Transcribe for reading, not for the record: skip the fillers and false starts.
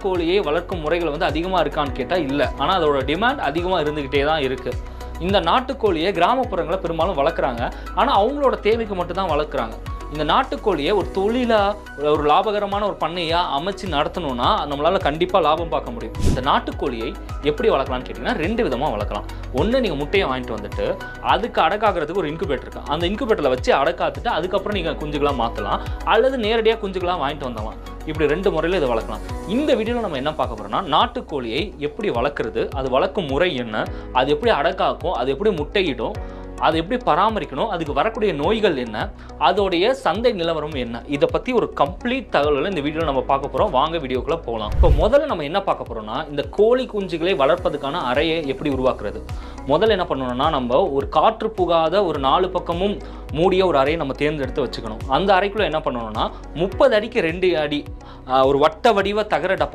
கோழியை வளர்க்கும் முறைகள் வந்து அதிகமாக இருக்கான்னு கேட்டால் இல்லை. ஆனால் அதோட டிமாண்ட் அதிகமாக இருந்துக்கிட்டே தான் இருக்குது. இந்த நாட்டுக்கோழியை கிராமப்புறங்களில் பெரும்பாலும் வளர்க்குறாங்க. ஆனால் அவங்களோட தேவைக்கு மட்டும்தான் வளர்க்குறாங்க. இந்த நாட்டுக்கோழியை ஒரு தொழிலாக ஒரு லாபகரமான ஒரு பண்ணையாக அமைச்சு நடத்தணும்னா நம்மளால் கண்டிப்பாக லாபம் பார்க்க முடியும். இந்த நாட்டுக்கோழியை எப்படி வளர்க்கலாம்னு கேட்டிங்கன்னா 2 விதமாக வளர்க்கலாம். ஒன்று, நீங்கள் முட்டையை வாங்கிட்டு வந்துட்டு அதுக்கு அடக்காகிறதுக்கு ஒரு இன்குபேட்டர் இருக்குது. அந்த இன்குபேட்டரில் வச்சு அடக்காத்துட்டு அதுக்கப்புறம் நீங்கள் குஞ்சுகளாக மாற்றலாம். அல்லது நேரடியாக குஞ்சுகளாக வாங்கிட்டு வந்துடலாம். இப்படி 2 முறையில் இதை வளர்க்கலாம். இந்த வீடியோவில் நம்ம என்ன பார்க்க போகிறோம்னா, நாட்டுக்கோழியை எப்படி வளர்க்குறது, அது வளர்க்கும் முறை என்ன, அது எப்படி அடக்காக்கும், அது எப்படி முட்டையிடும், அதை எப்படி பராமரிக்கணும், அதுக்கு வரக்கூடிய நோய்கள் என்ன, அதோடைய சந்தை நிலவரம் என்ன, இதை பற்றி ஒரு கம்ப்ளீட் தகவல்களை இந்த வீடியோவில் நம்ம பார்க்க போகிறோம். வாங்க வீடியோக்குள்ளே போகலாம். இப்போ முதல்ல நம்ம என்ன பார்க்க போகிறோம்னா, இந்த கோழி குஞ்சுகளை வளர்ப்பதுக்கான அறையை எப்படி உருவாக்குறது. முதல்ல என்ன பண்ணணும்னா, நம்ம ஒரு காற்று புகாத ஒரு 4 பக்கமும் மூடிய ஒரு அறையை நம்ம தேர்ந்தெடுத்து வச்சுக்கணும். அந்த அறைக்குள்ளே என்ன பண்ணணும்னா 30 அடிக்கு 2 அடி ஒரு வட்ட வடிவ தகர டப்பா